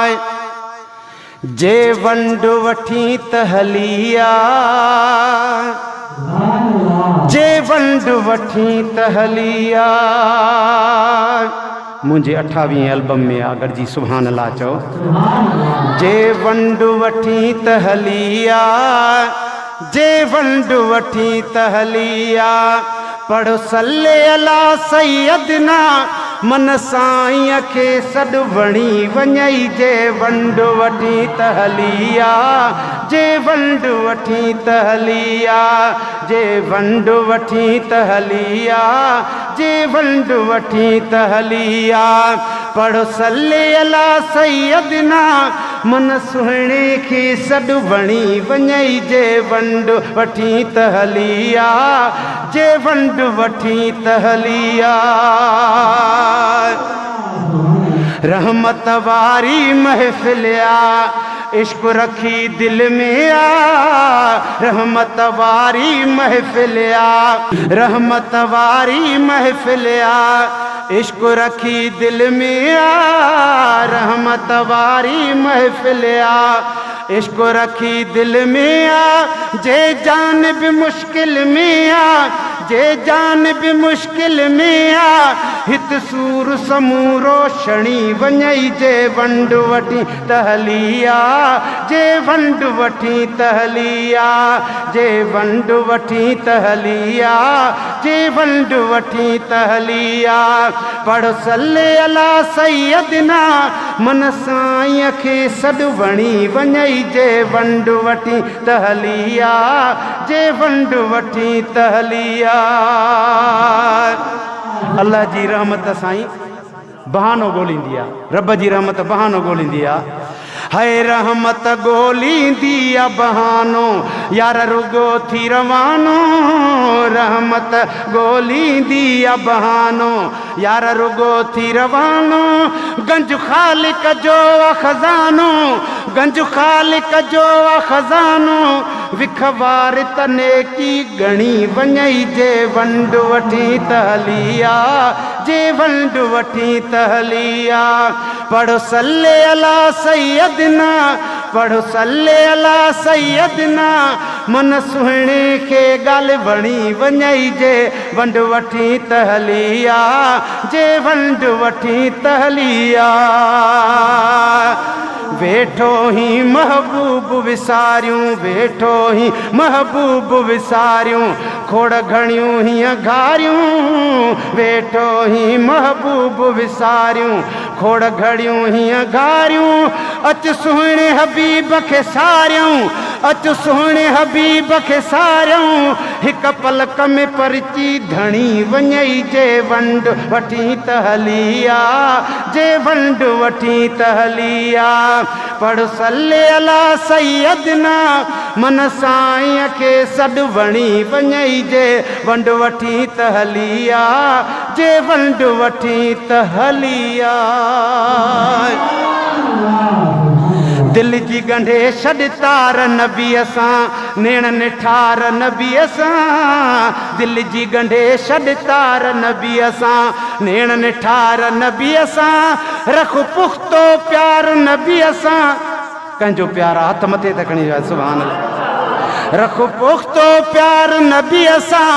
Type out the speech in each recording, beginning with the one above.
आय जे वंड वठी त हलिया जे वंड वठी त हलिया मुझे 28 एल्बम में अगर जी सुभान अल्लाह चो जे वंड वठी त हलिया जे वंड वठी त हलिया पढ़ो सल्ले अला सैयदना मन साईं खे सॾु वणी वञई जे वंड वठी त हलिया जे वंड वठी त हलिया जे वंड वठी त हलिया जे वंड वठी त हलिया पढ़ो सल्ले अला सैयदना मन सुहिणे खे सॾु वणी वञई जे वंड वठी त हलिया जे वंड वठी त हलिया रहमत वारी महफिल आ इश्क रखी दिल में आ रहमत वारी महफिल आ रहमत वारी महफिल आ इश्क रखी दिल में आ रहमत वारी महफिल आ इश्क रखी दिल में आ जे जान भी मुश्किल में आ जे जान भी मुश्किल में आ हित सूर समूरो शणी वञई जे वंड वठी त हलिया जे वंड वठी त हलिया जे वंड वठी त हलिया जे वंड वठी त हलिया पढ़ सल्ले अला सैयदना मन साईं खे सॾु वणी वञई जे वंड वठी त हलिया जे वंड वठी त हलिया अल्लाह जी रहमत साईं बहानो ॻोल्हींदी आहे रब जी रहमत बहानो ॻोल्हींदी आहे हाय रहमत ॻोल्हींदी आहे बहानो यार रुगो थी रवानो रहमत ॻोल्हींदी आहे बहानो यार रुगो थी रवानो गंज ख़ालिक जो खज़ानो गंज ख़ालिक जो खज़ानो विखवार तने की गणी वञई जे वंड वठी त हलिया जे वंड वठी त हलिया पढ़ो सल्ले अला सैयदना पढ़ो सल्ले अला सैयदना मन सुहिणे खे ॻाल्हि वणी वञई जे वंड वठी त हलिया जे वंड वठी त हलिया वेठो ही महबूब विसारियूं वेठो ही महबूब विसारियूं खोड़ घणियूं हीअं घारियूं वेठो ही महबूब विसारियूं खोड़ घड़ियूं हीअं घारियूं अच सुहिणे हबीब खे सारियूं अच सुहिणे हबीब खे सारियूं हिक पलक में परची धणी वञई जे वंड वठी त हलिया जे वंड वठी त हलिया पढ़ सल्ले अला सैयदना मन साईं खे सॾु वणी वञई जे वंड वठी त हलिया जे वंड वठी त हलिया दिल जी गंढे छॾ तार नबीअ सां नेण निठार नबीअ सां दिल जी गंढे छॾ तार नबीअ सां नेण निठार नबीअ सां रख पुख़्तो प्यार नबीअ सां कंहिंजो प्यार हथ मथे त खणी सुभान अल्लाह रख पुख़्तो प्यार नबीअ सां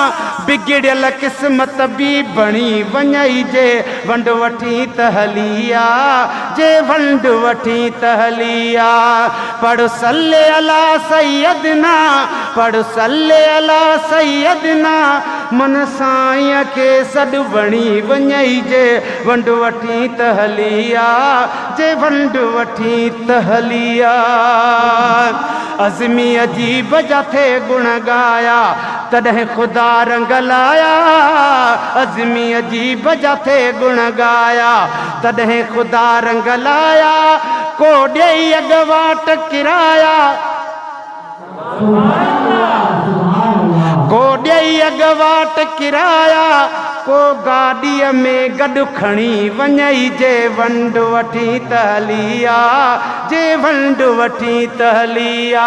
बिगड़ियल क़िस्मत बि बणी वञई जे वंड वठी त हलिया जे वंड वठी त हलिया पढ़ सल्ले अला सैयदना पढ़ सल्ले अला सैयदना मन साईं खे सॾु वणी वञई जे वंड वठी त हलिया जे वंड वठी त हलिया अज़मी अजीब जा थे गुण गाया तॾहिं ख़ुदा रंग लाया अज़मी अजीब जा थे गुण गाया तॾहिं ख़ुदा रंग लाया को ॾेई अॻवाट किराया को ॾेई अगवाट किराया को गाड़ीअ में गॾु खणी वञई जे वंड वठी तहलिया जे वंड वठी तहलिया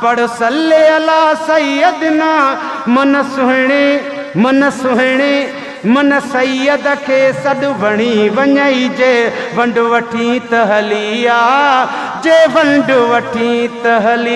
पढ़ सल्ले अला सैयदना मन सुहिणे मन सैयद खे सॾु बणी वञई जे वंड वठी तहलिया जे वंड वठी तहलिया।